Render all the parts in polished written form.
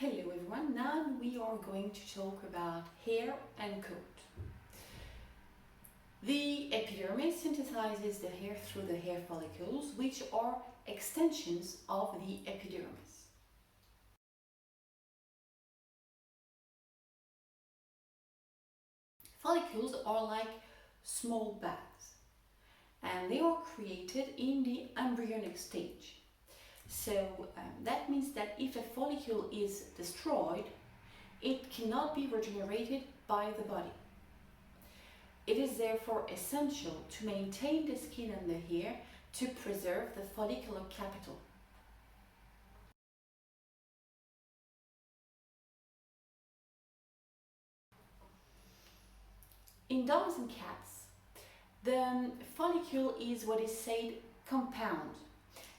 Hello everyone, now we are going to talk about hair and coat. The epidermis synthesizes the hair through the hair follicles, which are extensions of the epidermis. Follicles are like small bags, and they are created in the embryonic stage. So that means that if a follicle is destroyed, it cannot be regenerated by the body. It is therefore essential to maintain the skin and the hair to preserve the follicular capital. In dogs and cats, the follicle is what is said compound.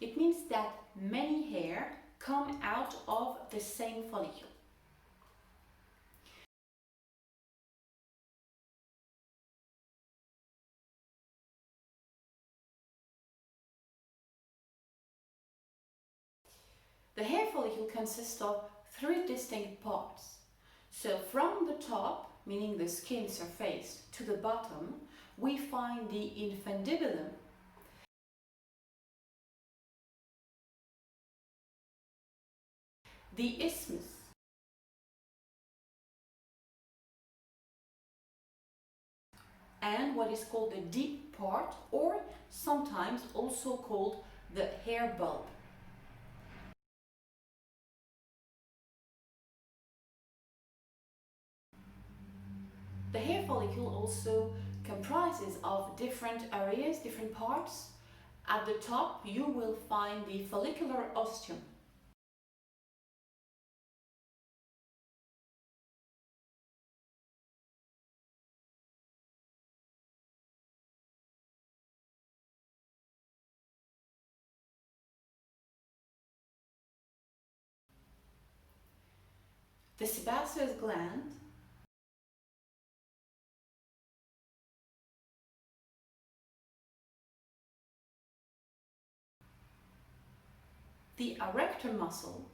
It means that many hair come out of the same follicle. The hair follicle consists of three distinct parts. So from the top, meaning the skin surface, to the bottom, we find the infundibulum, the isthmus, and what is called the deep part, or sometimes also called the hair bulb. The hair follicle also comprises of different areas, different parts. At the top, you will find the follicular ostium. The sebaceous gland, the erector muscle,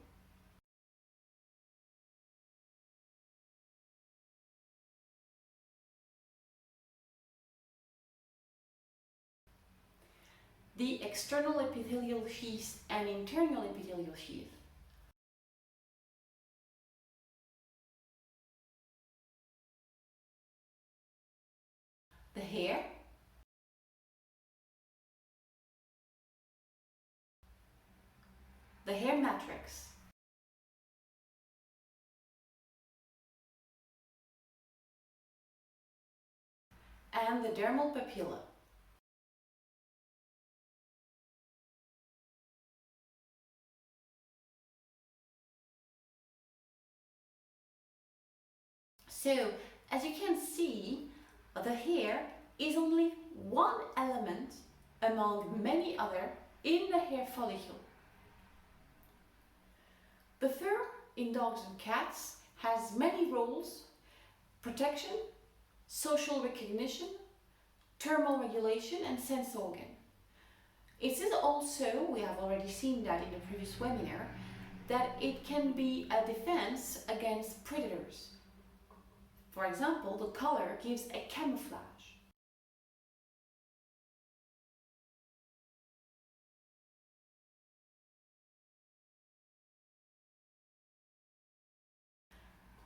the external epithelial sheath and internal epithelial sheath, the hair, the hair matrix, and the dermal papilla. So, as you can see, the hair is only one element among many other in the hair follicle. The fur in dogs and cats has many roles: protection, social recognition, thermal regulation, and sense organ. It is also, we have already seen that in the previous webinar, that it can be a defense against predators. For example, the color gives a camouflage.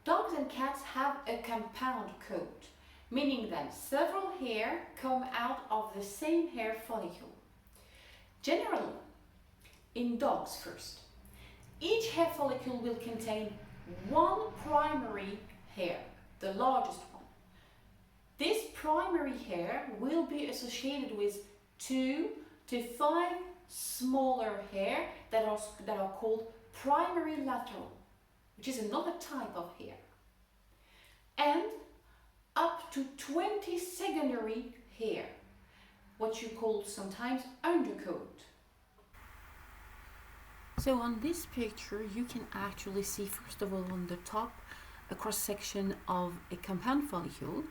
Dogs and cats have a compound coat, meaning that several hair come out of the same hair follicle. Generally, in dogs first, each hair follicle will contain one primary hair, the largest one. This primary hair will be associated with 2 to 5 smaller hair that are called primary lateral, which is another type of hair, and up to 20 secondary hair, what you call sometimes undercoat. So on this picture you can actually see, first of all, on the top, a cross-section of a compound follicle.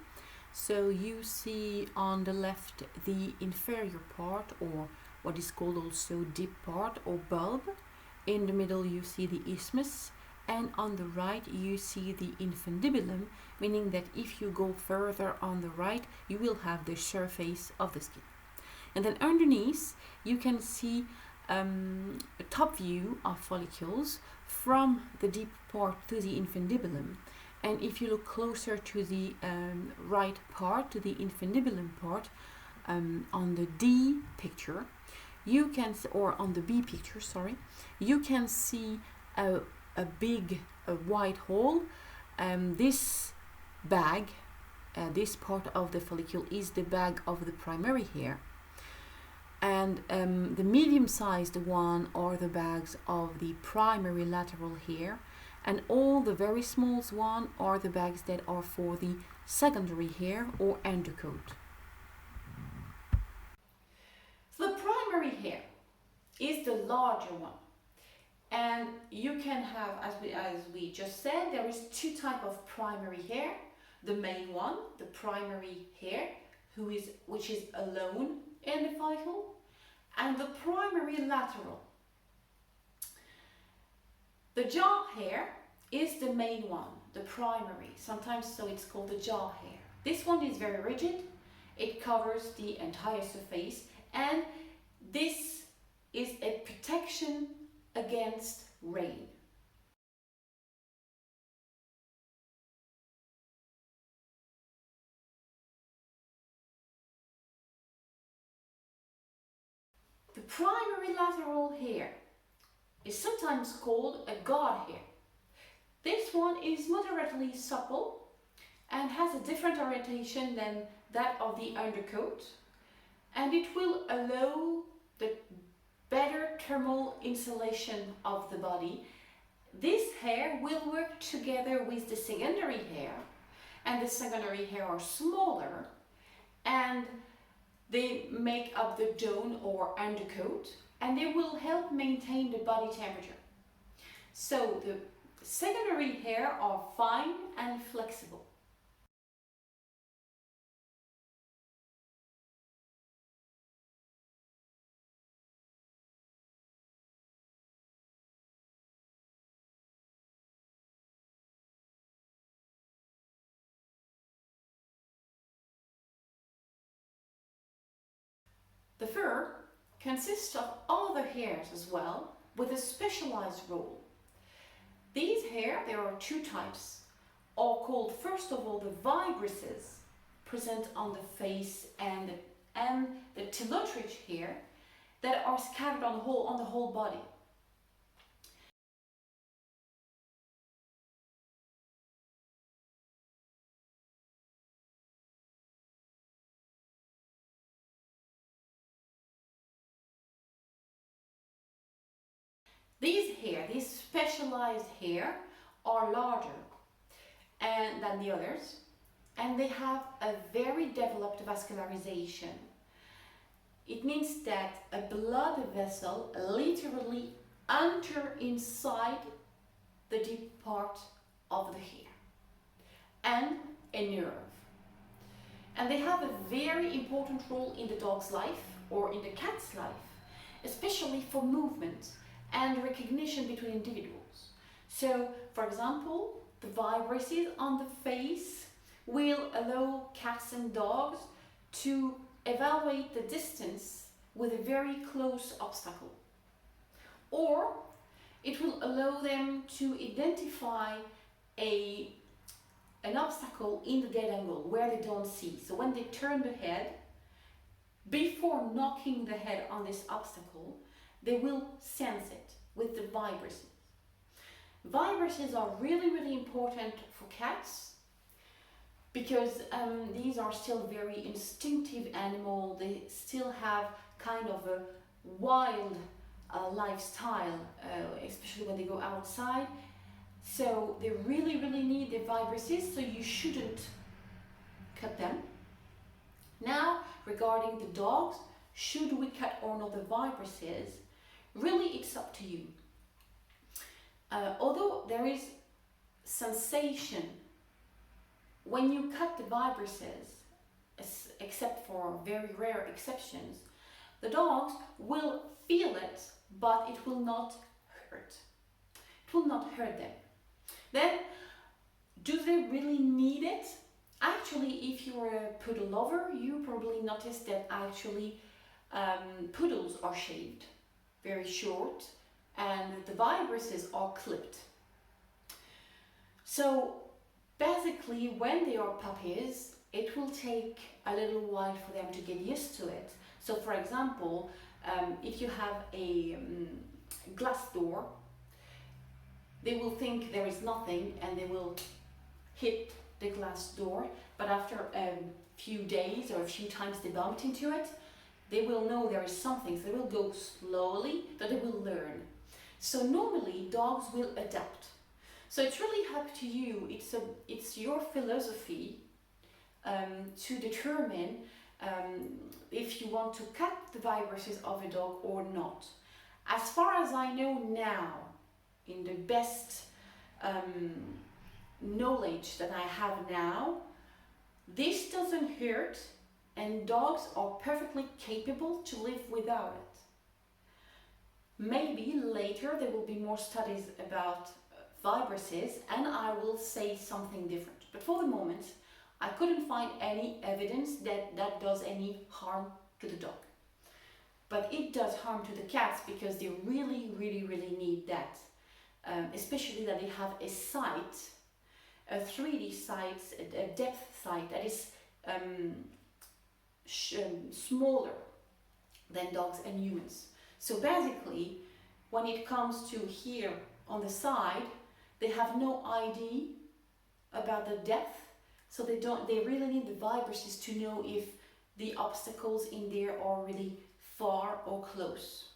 So you see on the left the inferior part, or what is called also deep part or bulb. In the middle you see the isthmus, and on the right you see the infundibulum, meaning that if you go further on the right you will have the surface of the skin. And then underneath you can see a top view of follicles from the deep part to the infundibulum. And if you look closer to the right part, to the infundibulum part, on the D picture, you can, or on the B picture, sorry, you can see a big white hole. This bag, this part of the follicle is the bag of the primary hair. And the medium-sized one are the bags of the primary lateral hair, and all the very small one are the bags that are for the secondary hair or undercoat. So the primary hair is the larger one, and you can have, as we just said, there is two types of primary hair. The main one, the primary hair, which is alone in the follicle, and the primary lateral. The jaw hair is the main one, the primary, sometimes so it's called the jaw hair. This one is very rigid, it covers the entire surface, and this is a protection against rain. The primary lateral hair is sometimes called a guard hair. This one is moderately supple and has a different orientation than that of the undercoat, and it will allow the better thermal insulation of the body. This hair will work together with the secondary hair, and the secondary hair are smaller and they make up the dome or undercoat, and they will help maintain the body temperature. So the secondary hair are fine and flexible. The fur consists of other hairs as well, with a specialized role. These hair, there are two types, are called first of all the vibrisses, present on the face, and the telotrich hair that are scattered on the whole body. These specialized hair are larger than the others, and they have a very developed vascularization. It means that a blood vessel literally enters inside the deep part of the hair, and a nerve. And they have a very important role in the dog's life or in the cat's life, especially for movement and recognition between individuals. So, for example, the vibrisses on the face will allow cats and dogs to evaluate the distance with a very close obstacle. Or it will allow them to identify an obstacle in the dead angle where they don't see. So when they turn the head, before knocking the head on this obstacle, they will sense it with the vibrisses. Vibrisses are really important for cats because these are still very instinctive animals. They still have kind of a wild lifestyle, especially when they go outside. So they really need the vibrisses, so you shouldn't cut them. Now, regarding the dogs, should we cut or not the vibrisses? Really, it's up to you. Although there is sensation when you cut the vibrisses, except for very rare exceptions, the dogs will feel it, but it will not hurt. It will not hurt them. Then, do they really need it? Actually, if you're a poodle lover, you probably noticed that actually poodles are shaved, very short, and the vibruses are clipped. So basically, when they are puppies, it will take a little while for them to get used to it. So for example, if you have a glass door, they will think there is nothing and they will hit the glass door, but after a few days or a few times they bumped into it, they will know there is something, so they will go slowly, but they will learn. So normally dogs will adapt. So it's really up to you, it's your philosophy to determine if you want to cut the vibruses of a dog or not. As far as I know now, in the best knowledge that I have now, this doesn't hurt and dogs are perfectly capable to live without it. Maybe later there will be more studies about vibruses and I will say something different. But for the moment, I couldn't find any evidence that that does any harm to the dog. But it does harm to the cats because they really need that. Especially that they have a sight, a 3D sight, a depth sight that is smaller than dogs and humans. So basically, when it comes to here on the side, they have no idea about the depth, so they really need the vibruses to know if the obstacles in there are really far or close.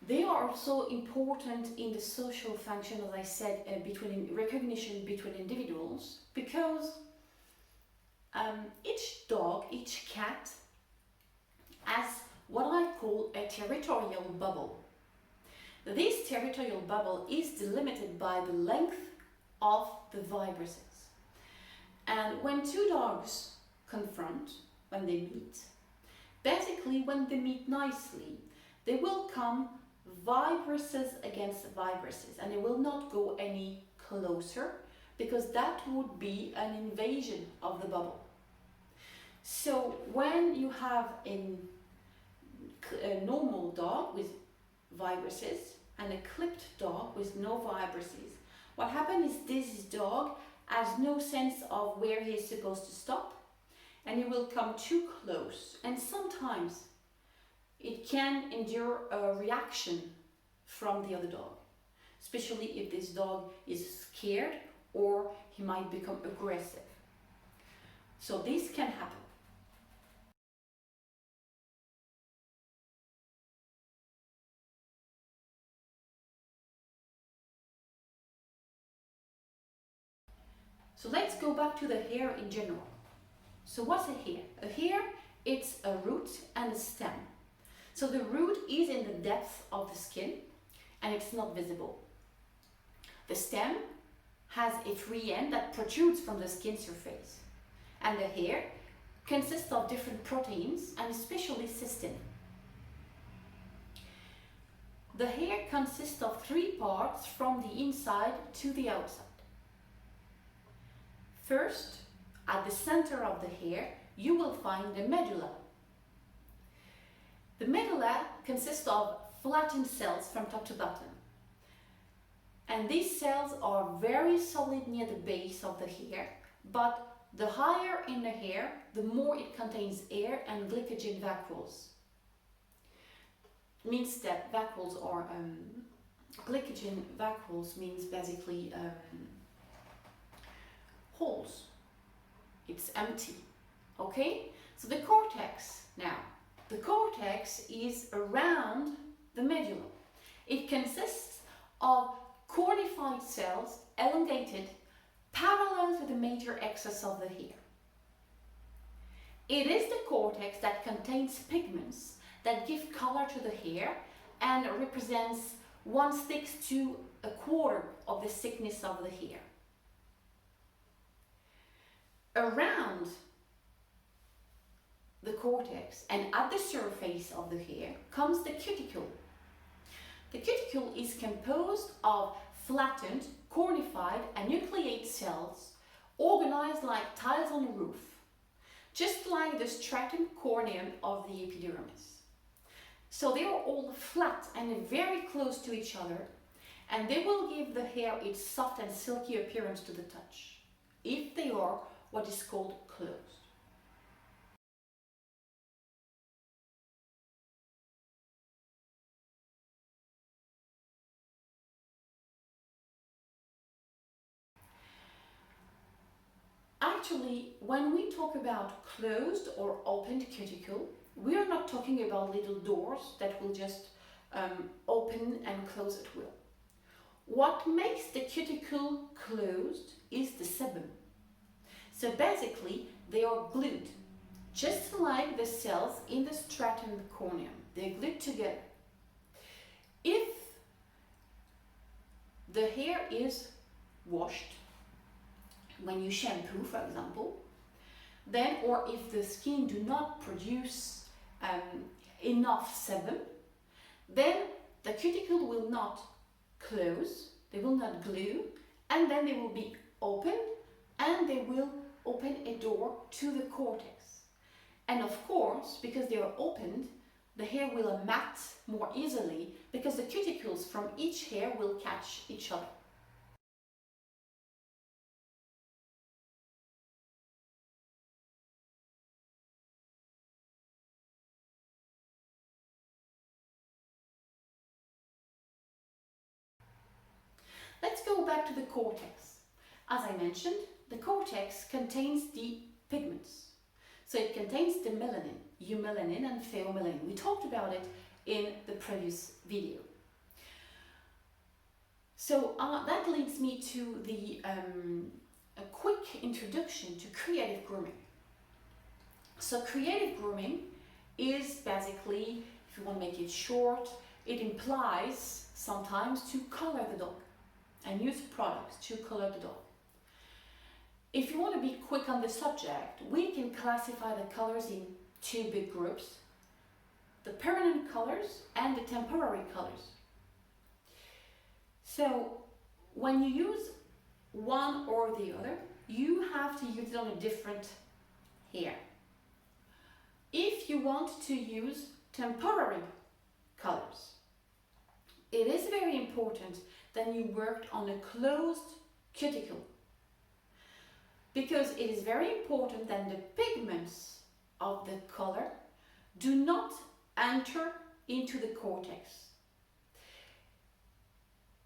They are also important in the social function, as I said, between recognition between individuals, because each dog, each cat has what I call a territorial bubble. This territorial bubble is delimited by the length of the vibruses. And when two dogs confront, when they meet, basically when they meet nicely, they will come vibruses against vibruses and they will not go any closer because that would be an invasion of the bubble. So when you have a normal dog with vibruses and a clipped dog with no vibruses, what happens is this dog has no sense of where he is supposed to stop and he will come too close, and sometimes it can endure a reaction from the other dog, especially if this dog is scared or he might become aggressive. So this can happen. So let's go back to the hair in general. So what's a hair? A hair, it's a root and a stem. So the root is in the depth of the skin and it's not visible. The stem has a free end that protrudes from the skin surface. And the hair consists of different proteins and especially cystin. The hair consists of 3 parts from the inside to the outside. First, at the center of the hair, you will find the medulla. The medulla consists of flattened cells from top to bottom. And these cells are very solid near the base of the hair, but the higher in the hair, the more it contains air and glycogen vacuoles. It means that vacuoles are, glycogen vacuoles means basically holes. It's empty, okay? So the cortex now. The cortex is around the medulla. It consists of cornified cells, elongated, parallel to the major axis of the hair. It is the cortex that contains pigments that give color to the hair and represents 1/6 to 1/4 of the thickness of the hair. Around the cortex and at the surface of the hair comes the cuticle. The cuticle is composed of flattened, cornified and nucleate cells organized like tiles on a roof, just like the stratum corneum of the epidermis. So they are all flat and very close to each other, and they will give the hair its soft and silky appearance to the touch, if they are what is called closed. Actually, when we talk about closed or opened cuticle, we are not talking about little doors that will just open and close at will. What makes the cuticle closed is the sebum. So basically, they are glued, just like the cells in the stratum corneum. They're glued together. If the hair is washed, when you shampoo, for example, then, or if the skin do not produce enough sebum, then the cuticle will not close, they will not glue, and then they will be open, and they will open a door to the cortex. And of course, because they are opened, the hair will mat more easily because the cuticles from each hair will catch each other. Let's go back to the cortex. As I mentioned, the cortex contains the pigments. So it contains the melanin, eumelanin and pheomelanin. We talked about it in the previous video. So that leads me to a quick introduction to creative grooming. So creative grooming is basically, if you want to make it short, it implies sometimes to color the dog and use products to color the dog. If you want to be quick on the subject, we can classify the colors in two big groups: the permanent colors and the temporary colors. So when you use one or the other, you have to use it on a different hair. If you want to use temporary colors, it is very important that you worked on a closed cuticle, because it is very important that the pigments of the color do not enter into the cortex.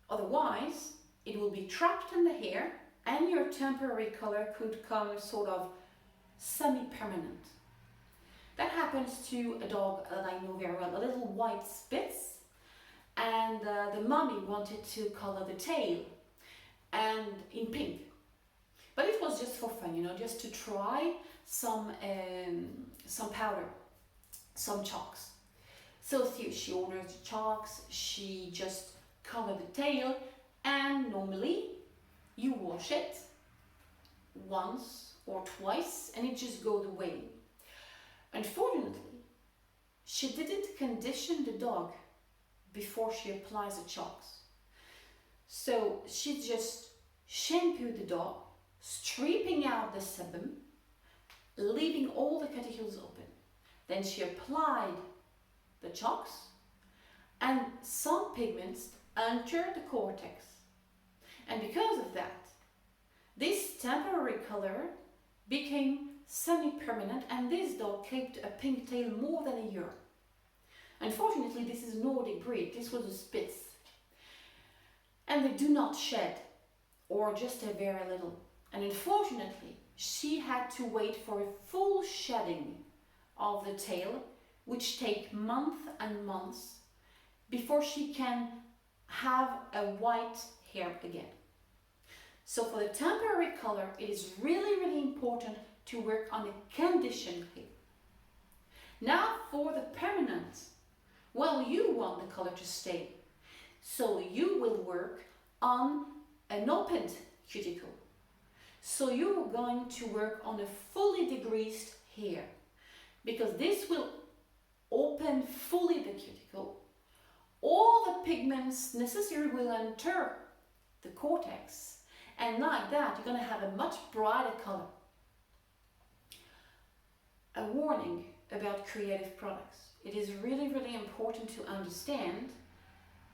Otherwise, it will be trapped in the hair and your temporary color could come sort of semi-permanent. That happens to a dog that I know very well, a little white Spitz, and the mommy wanted to color the tail and in pink. But it was just for fun, you know, just to try some powder, some chalks. So she orders the chalks, she just colored the tail, and normally you wash it once or twice and it just goes away. Unfortunately, she didn't condition the dog before she applies the chalks. So she just shampooed the dog, stripping out the sebum, leaving all the cuticles open. Then she applied the chalks, and some pigments entered the cortex. And because of that, this temporary color became semi-permanent, and this dog kept a pink tail more than a year. Unfortunately, this is a Nordic breed. This was a Spitz. And they do not shed, or just a very little. And unfortunately, she had to wait for a full shedding of the tail, which take months and months before she can have a white hair again. So for the temporary color, it is really important to work on the conditioned hair. Now for the permanent, well, you want the color to stay. So you will work on an opened cuticle. So you're going to work on a fully degreased hair, because this will open fully the cuticle. All the pigments necessary will enter the cortex, and like that you're going to have a much brighter color. A warning about creative products. It is really important to understand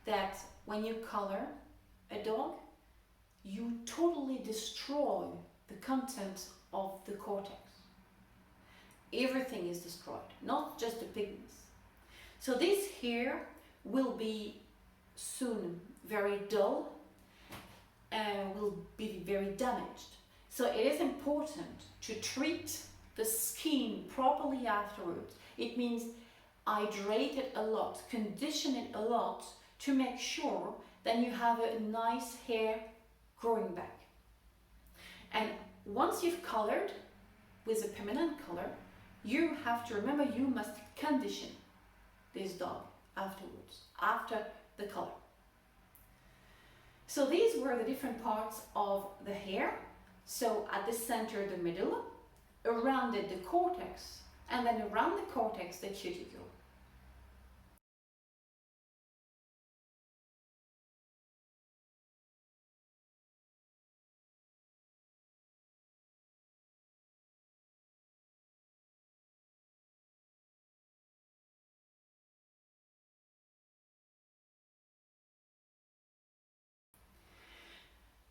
that when you color a dog, you totally destroy the content of the cortex. Everything is destroyed, not just the pigments. So this hair will be soon very dull and will be very damaged. So it is important to treat the skin properly afterwards. It means hydrate it a lot, condition it a lot to make sure that you have a nice hair growing back. And once you've colored with a permanent color, you have to remember you must condition this dog afterwards, after the color. So these were the different parts of the hair. So at the center, the middle, around it, the cortex, and then around the cortex, the cuticle.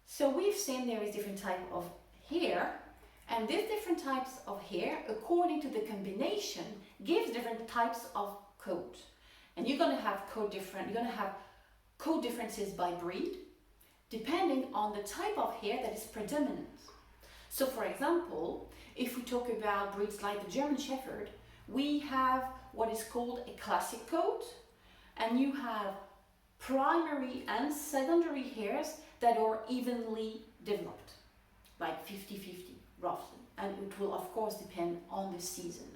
So we've seen there is different type of hair, and these different types of hair, according to the combination, gives different types of coat. And you're going to have coat differences by breed, depending on the type of hair that is predominant. So for example, if we talk about breeds like the German Shepherd, we have what is called a classic coat, and you have primary and secondary hairs that are evenly developed, like 50-50 roughly, and it will of course depend on the season.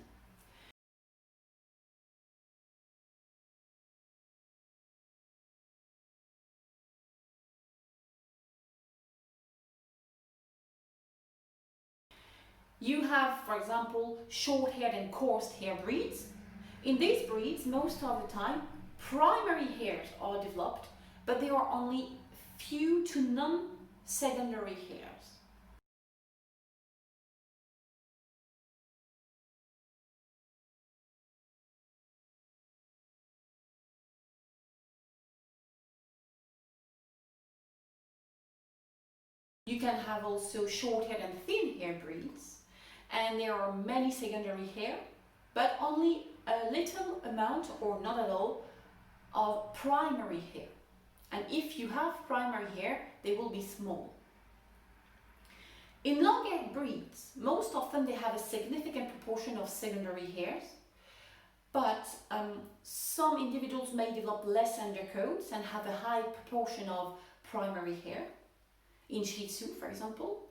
You have, for example, short-haired and coarse hair breeds. In these breeds, most of the time, primary hairs are developed, but there are only few to none secondary hairs. You can have also short-haired and thin-hair breeds, and there are many secondary hair, but only a little amount or not at all of primary hair. And if you have primary hair, they will be small. In long-haired breeds, most often they have a significant proportion of secondary hairs, but some individuals may develop less undercoats and have a high proportion of primary hair. In Shih Tzu, for example,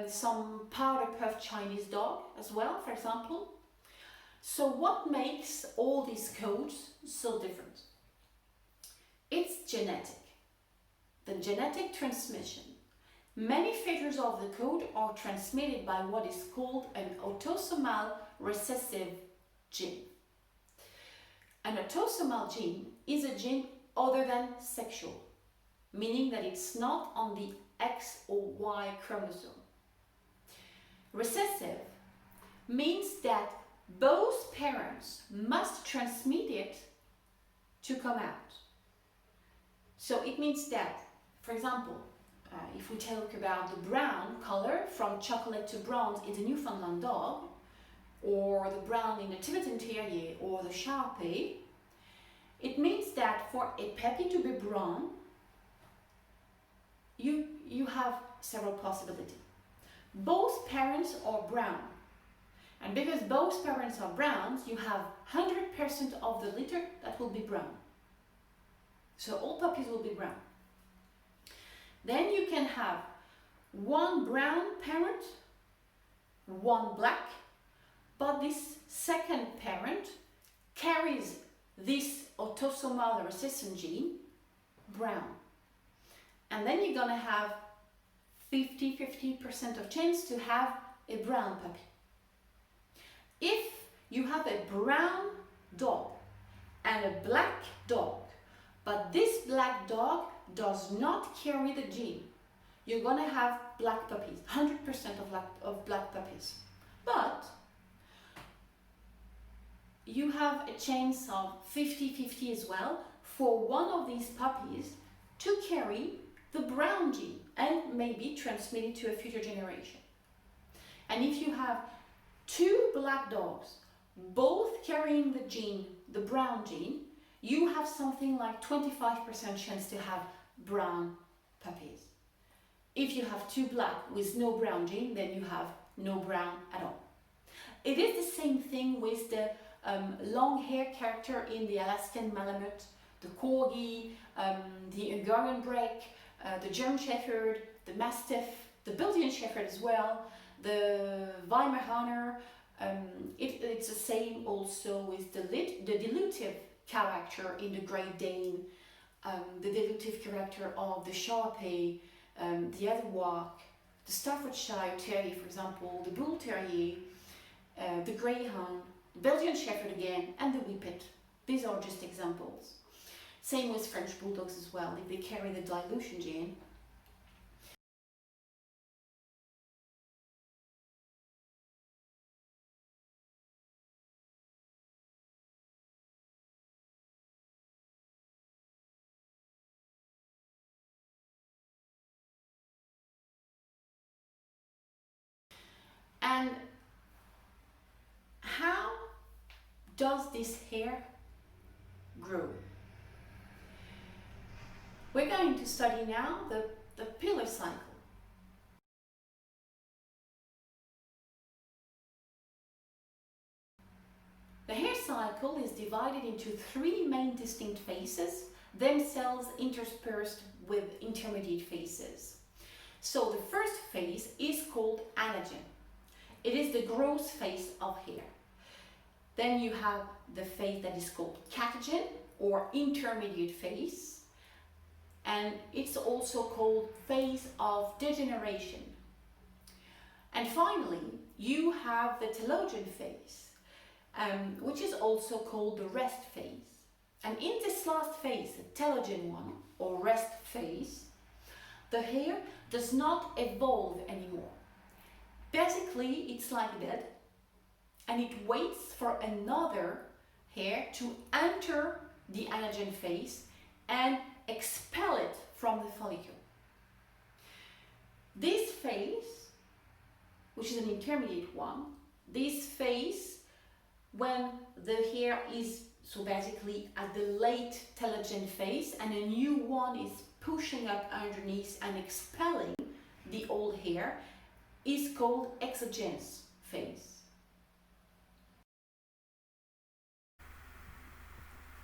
some powder puff Chinese dog as well, for example. So what makes all these coats so different? It's genetic, the genetic transmission. Many features of the coat are transmitted by what is called an autosomal recessive gene. An autosomal gene is a gene other than sexual, meaning that it's not on the X or Y chromosome. Recessive means that both parents must transmit it to come out. So it means that, for example, if we talk about the brown color from chocolate to bronze in the Newfoundland dog, or the brown in the Tibetan Terrier or the Sharpei, it means that for a puppy to be brown, you have several possibilities. Both parents are brown, and because both parents are browns, you have 100% of the litter that will be brown. So all puppies will be brown. Then you can have one brown parent, one black, but this second parent carries this autosomal recessive gene, brown. And then you're gonna have 50% of chance to have a brown puppy. If you have a brown dog and a black dog, but this black dog does not carry the gene, you're gonna have black puppies, 100% of black puppies. But you have a chance of 50-50 as well for one of these puppies to carry the brown gene and maybe transmit it to a future generation. And if you have two black dogs, both carrying the gene, the brown gene, you have something like 25% chance to have brown puppies. If you have two black with no brown gene, then you have no brown at all. It is the same thing with the long hair character in the Alaskan Malamute, the Corgi, the Hungarian Break, the German Shepherd, the Mastiff, the Belgian Shepherd as well, the Weimaraner. It's the same also with the dilutive character in the Great Dane, the dilutive character of the Sharpei, the Etherwalk, the Staffordshire Terrier, for example, the Bull Terrier, the Greyhound, the Belgian Shepherd again, and the Whippet. These are just examples. Same with French Bulldogs as well, if they carry the dilution gene. And how does this hair grow? We're going to study now the pillar cycle. The hair cycle is divided into three main distinct phases, themselves interspersed with intermediate phases. So the first phase is called anagen. It is the growth phase of hair. Then you have the phase that is called catagen, or intermediate phase, and it's also called phase of degeneration. And finally, you have the telogen phase, which is also called the rest phase. And in this last phase, the telogen one, or rest phase, the hair does not evolve anymore. Basically, it's like dead, and it waits for another hair to enter the anagen phase and expel it from the follicle. This phase, which is an intermediate one, this phase, when the hair is so basically at the late telogen phase and a new one is pushing up underneath and expelling the old hair, is called exogenous phase.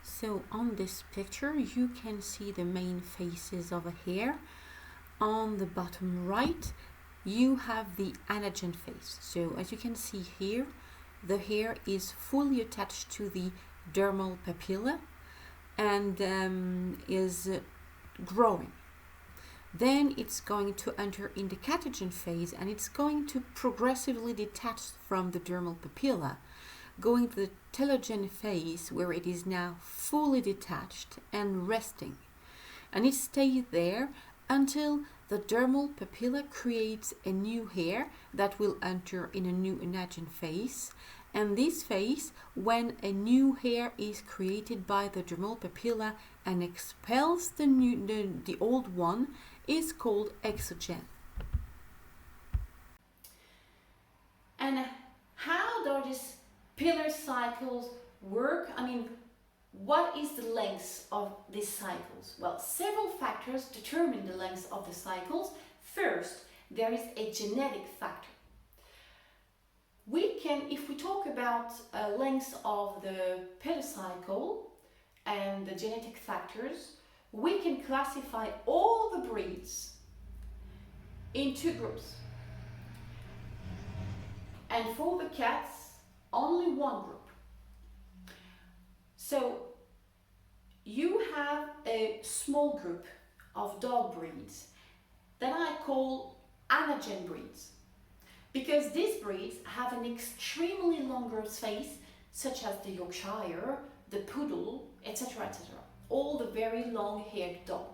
So on this picture you can see the main phases of a hair. On the bottom right you have the anagen phase. So as you can see here, the hair is fully attached to the dermal papilla and is growing. Then it's going to enter in the catagen phase and it's going to progressively detach from the dermal papilla, going to the telogen phase where it is now fully detached and resting. And it stays there until the dermal papilla creates a new hair that will enter in a new anagen phase. And this phase, when a new hair is created by the dermal papilla and expels the old one, is called exogen. And how do these pillar cycles work? I mean, what is the length of these cycles? Well, several factors determine the length of the cycles. First, there is a genetic factor. We can, if we talk about length of the pillar cycle and the genetic factors, we can classify all the breeds in two groups. And for the cats, only one group. So you have a small group of dog breeds that I call anagen breeds, because these breeds have an extremely long growth phase, such as the Yorkshire, the Poodle, etc., etc. All the very long-haired dog.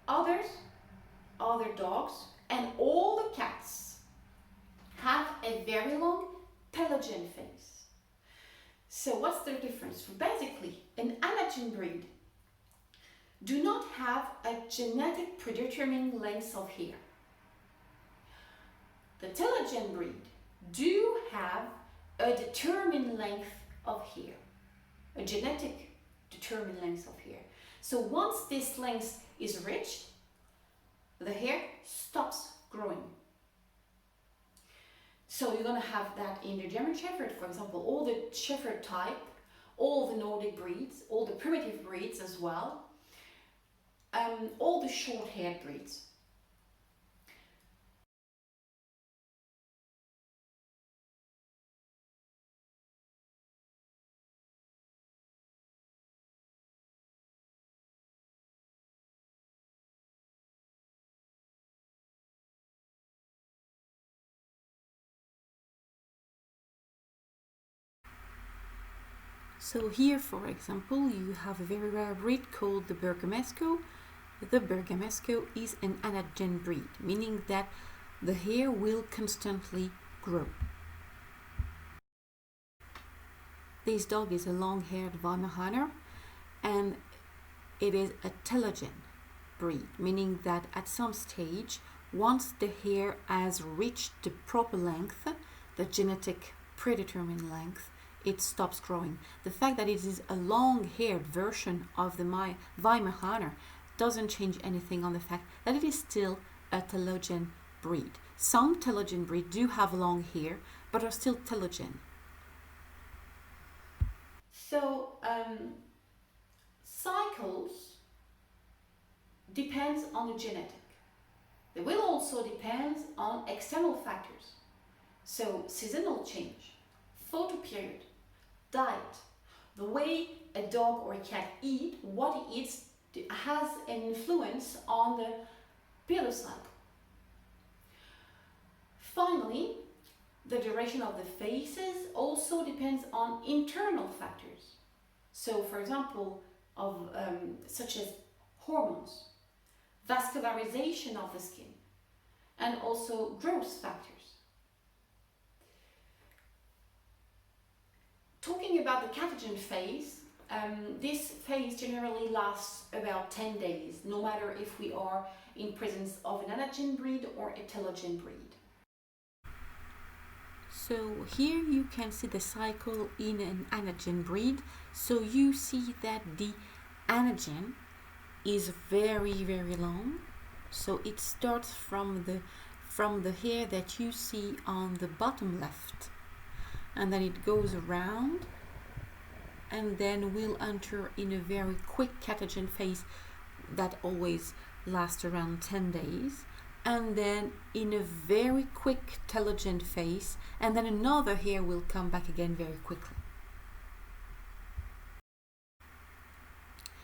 Other dogs and all the cats have a very long telogen phase. So what's the difference? Basically, an anagen breed do not have a genetic predetermining length of hair. The telogen breed do have a determined length of hair, a genetic determined length of hair. So once this length is reached, the hair stops growing. So you're going to have that in the German Shepherd, for example, all the Shepherd type, all the Nordic breeds, all the primitive breeds as well, all the short-haired breeds. So here, for example, you have a very rare breed called the Bergamasco. The Bergamasco is an anagen breed, meaning that the hair will constantly grow. This dog is a long-haired Weimaraner, and it is a telogen breed, meaning that at some stage, once the hair has reached the proper length, the genetic predetermined length, it stops growing. The fact that it is a long-haired version of the Weimaraner doesn't change anything on the fact that it is still a telogen breed. Some telogen breeds do have long hair, but are still telogen. So cycles depends on the genetic. They will also depend on external factors. So seasonal change, photoperiod, diet, the way a dog or a cat eat, what he eats has an influence on the period cycle. Finally, the duration of the phases also depends on internal factors. So, for example, such as hormones, vascularization of the skin, and also growth factors. Talking about the catagen phase, this phase generally lasts about 10 days, no matter if we are in presence of an anagen breed or a telogen breed. So here you can see the cycle in an anagen breed. So you see that the anagen is very, very long. So it starts from the hair that you see on the bottom left, and then it goes around, and then will enter in a very quick catagen phase that always lasts around 10 days, and then in a very quick telogen phase, and then another hair will come back again very quickly.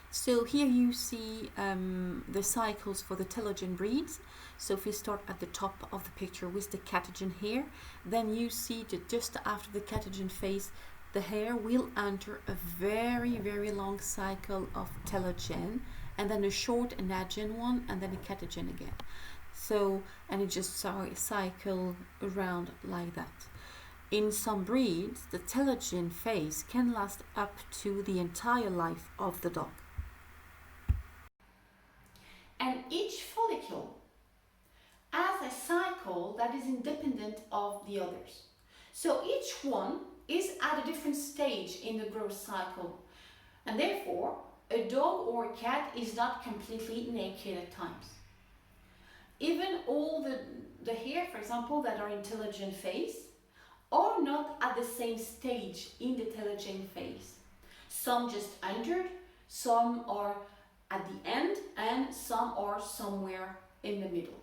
So here you see the cycles for the telogen breeds. So if we start at the top of the picture with the catagen hair, then you see that just after the catagen phase, the hair will enter a very, very long cycle of telogen, and then a short anagen one, and then a catagen again. So, and it just cycle around like that. In some breeds, the telogen phase can last up to the entire life of the dog. And each follicle has a cycle that is independent of the others. So each one is at a different stage in the growth cycle, and therefore a dog or a cat is not completely naked at times. Even all the hair, for example, that are in telogen phase are not at the same stage in the telogen phase. Some just entered some are at the end, and some are somewhere in the middle.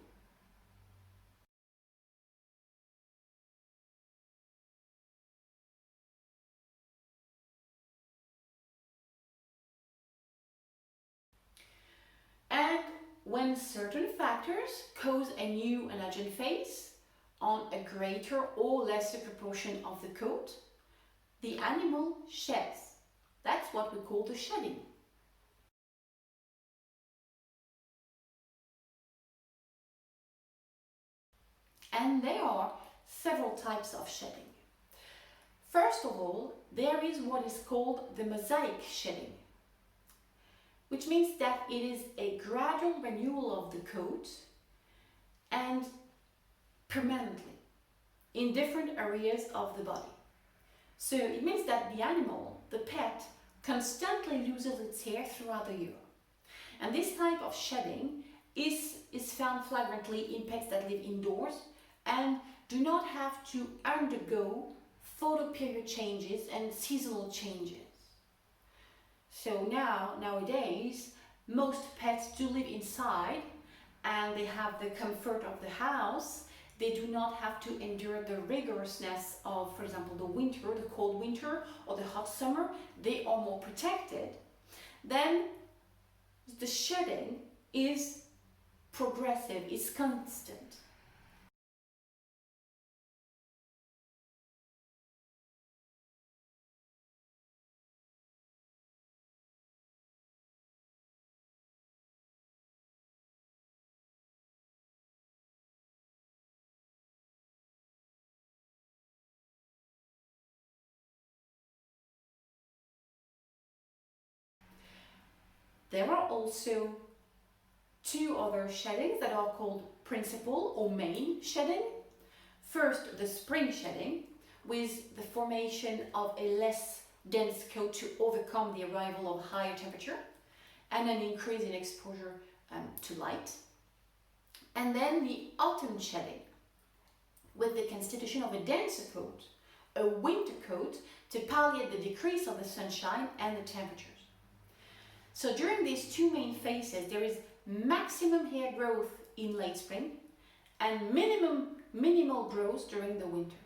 And when certain factors cause a new anagen phase on a greater or lesser proportion of the coat, the animal sheds. That's what we call the shedding. And there are several types of shedding. First of all, there is what is called the mosaic shedding, which means that it is a gradual renewal of the coat and permanently in different areas of the body. So it means that the animal, the pet, constantly loses its hair throughout the year. And this type of shedding is found flagrantly in pets that live indoors and do not have to undergo photoperiod changes and seasonal changes. So nowadays, most pets do live inside and they have the comfort of the house. They do not have to endure the rigorousness of, for example, the winter, the cold winter or the hot summer. They are more protected. Then the shedding is progressive, is constant. There are also two other sheddings that are called principal or main shedding. First, the spring shedding, with the formation of a less dense coat to overcome the arrival of higher temperature and an increase in exposure to light. And then the autumn shedding, with the constitution of a denser coat, a winter coat, to palliate the decrease of the sunshine and the temperatures. So during these two main phases, there is maximum hair growth in late spring and minimal growth during the winter.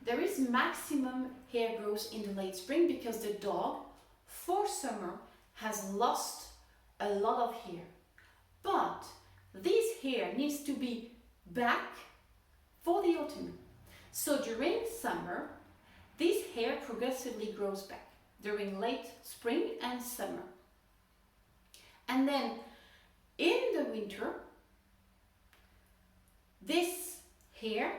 There is maximum hair growth in the late spring because the dog, for summer, has lost a lot of hair. But this hair needs to be back for the autumn. So during summer, this hair progressively grows back during late spring and summer. And then in the winter, this hair,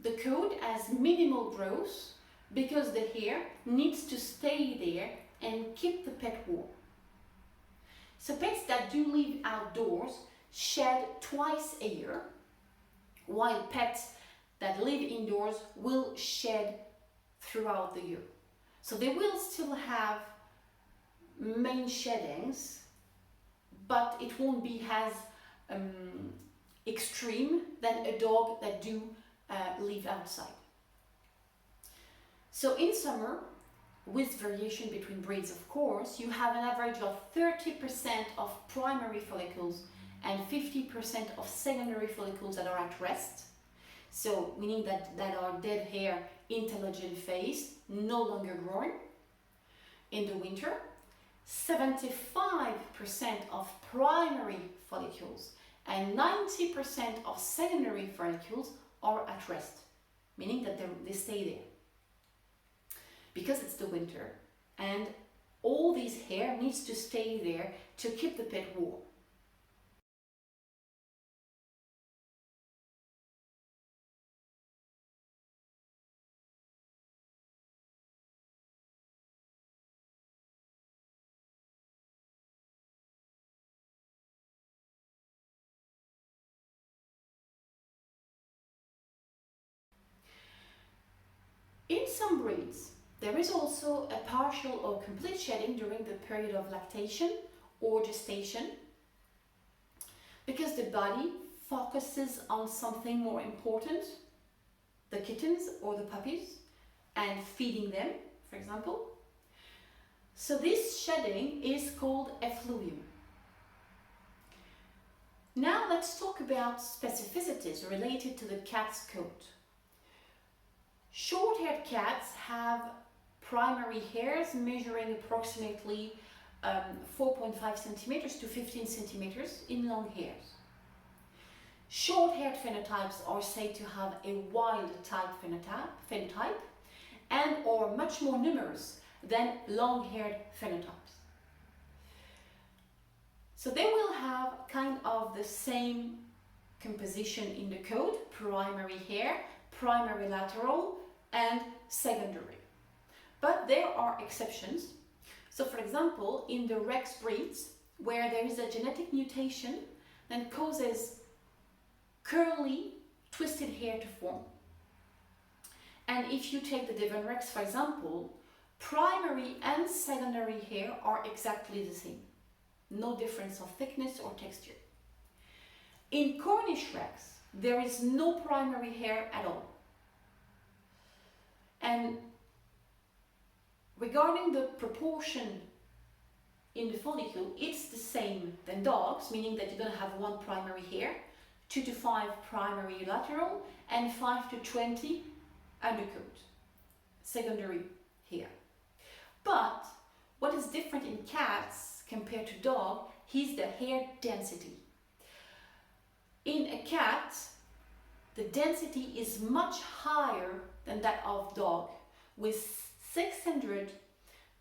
the coat has minimal growth because the hair needs to stay there and keep the pet warm. So pets that do live outdoors shed twice a year, while pets that live indoors will shed throughout the year. So they will still have main sheddings, but it won't be as extreme than a dog that do live outside. So in summer, with variation between breeds of course, you have an average of 30% of primary follicles and 50% of secondary follicles that are at rest. So meaning that are dead hair, intelligent phase, no longer growing. In the winter, 75% of primary follicles and 90% of secondary follicles are at rest, meaning that they stay there. Because it's the winter and all this hair needs to stay there to keep the pet warm. In some breeds, there is also a partial or complete shedding during the period of lactation or gestation, because the body focuses on something more important, the kittens or the puppies, and feeding them, for example. So this shedding is called effluvium. Now let's talk about specificities related to the cat's coat. Short-haired cats have primary hairs measuring approximately 4.5 centimeters to 15 centimeters in long hairs. Short-haired phenotypes are said to have a wild-type phenotype and are much more numerous than long-haired phenotypes. So they will have kind of the same composition in the coat: primary hair, primary lateral, and secondary. But there are exceptions. So for example, in the Rex breeds, where there is a genetic mutation that causes curly, twisted hair to form. And if you take the Devon Rex, for example, primary and secondary hair are exactly the same. No difference of thickness or texture. In Cornish Rex, there is no primary hair at all. And regarding the proportion in the follicle, it's the same than dogs, meaning that you're going to have one primary hair, 2 to 5 primary lateral, and 5 to 20 undercoat, secondary hair. But what is different in cats compared to dog is the hair density. In a cat, the density is much higher than that of dog, with 600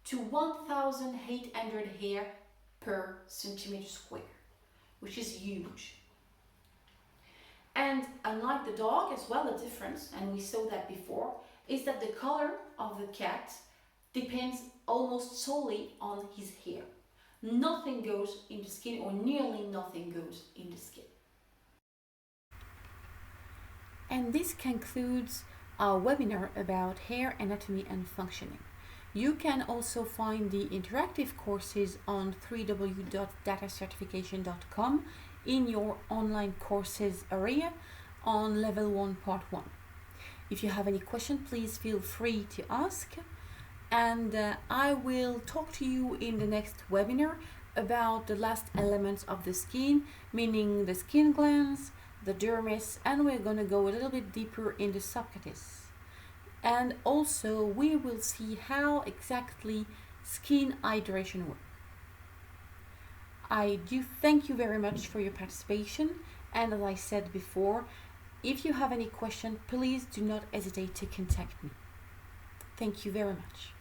to 1,800 hair per centimeter square, which is huge. And unlike the dog as well, a difference, and we saw that before, is that the color of the cat depends almost solely on his hair. Nothing goes in the skin, or nearly nothing goes in the skin. And this concludes our webinar about hair anatomy and functioning. You can also find the interactive courses on www.daatacertification.com in your online courses area on level 1 part 1. If you have any question, please feel free to ask, and I will talk to you in the next webinar about the last elements of the skin, meaning the skin glands, the dermis, and we're going to go a little bit deeper in the subcutis. And also we will see how exactly skin hydration works. I do thank you very much for your participation, and as I said before, if you have any question, please do not hesitate to contact me. Thank you very much.